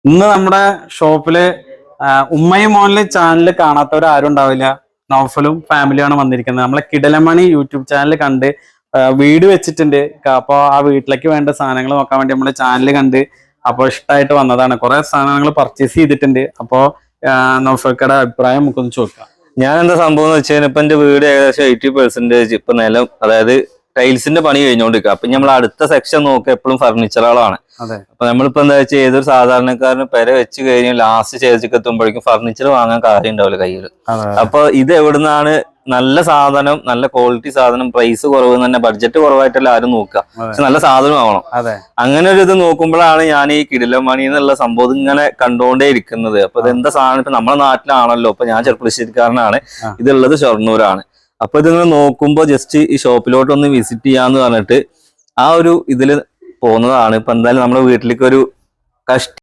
ഇന്ന് നമ്മുടെ ഷോപ്പില് ഉമ്മയും മോനിലെ ചാനൽ കാണാത്തവരാരും ഉണ്ടാവില്ല. നൗഫലും ഫാമിലിയാണ് വന്നിരിക്കുന്നത്. നമ്മളെ കിടലമണി യൂട്യൂബ് ചാനൽ കണ്ട് വീട് വെച്ചിട്ടുണ്ട്. അപ്പൊ ആ വീട്ടിലേക്ക് വേണ്ട സാധനങ്ങൾ നോക്കാൻ വേണ്ടി നമ്മളെ ചാനൽ കണ്ട് അപ്പൊ ഇഷ്ടമായിട്ട് വന്നതാണ്. കുറെ സാധനങ്ങൾ പർച്ചേസ് ചെയ്തിട്ടുണ്ട്. അപ്പോ നൗഫൽക്കയുടെ അഭിപ്രായം നമുക്കൊന്ന് ചോദിക്കാം. ഞാൻ എന്താ സംഭവം എന്ന് വെച്ചാൽ ഇപ്പൊ എന്റെ വീട് ഏകദേശം 80% ഇപ്പൊ നിലം, അതായത് ടൈൽസിന്റെ പണി കഴിഞ്ഞുകൊണ്ടിരിക്കുക. അപ്പൊ നമ്മൾ അടുത്ത സെക്ഷൻ നോക്കുക എപ്പോഴും ഫർണിച്ചറുകളാണ്. അപ്പൊ നമ്മളിപ്പോ എന്താ വെച്ചാൽ ഏതൊരു സാധാരണക്കാരന് പെര വെച്ച് കഴിഞ്ഞാൽ ലാസ്റ്റ് സ്റ്റേജിലേക്ക് എത്തുമ്പോഴേക്കും ഫർണിച്ചർ വാങ്ങാൻ കാര്യം ഉണ്ടാവില്ല കയ്യിൽ. അപ്പൊ ഇത് എവിടുന്നാണ് നല്ല സാധനം, നല്ല ക്വാളിറ്റി സാധനം, പ്രൈസ് കുറവ് തന്നെ, ബഡ്ജറ്റ് കുറവായിട്ടല്ല ആരും നോക്കുക, പക്ഷെ നല്ല സാധനം ആവണം. അങ്ങനെ ഒരു ഇത് നോക്കുമ്പോഴാണ് ഞാൻ ഈ കിടിലമണി എന്നുള്ള സംഭവം ഇങ്ങനെ കണ്ടുകൊണ്ടേ ഇരിക്കുന്നത്. അപ്പൊ ഇതെന്താ സാധനം, ഇപ്പൊ നമ്മുടെ നാട്ടിലാണല്ലോ, ഇപ്പൊ ഞാൻ ചെറുപ്പശ്ശേരിക്കാരനാണ്, ഇതുള്ളത് ഷൊർണൂരാണ്. അപ്പൊ ഇതിങ്ങനെ നോക്കുമ്പോ ജസ്റ്റ് ഈ ഷോപ്പിലോട്ട് ഒന്ന് വിസിറ്റ് ചെയ്യാന്ന് പറഞ്ഞിട്ട് ആ ഒരു ഇതില് പോകുന്നതാണ്. ഇപ്പൊ എന്തായാലും നമ്മുടെ വീട്ടിലേക്ക് ഒരു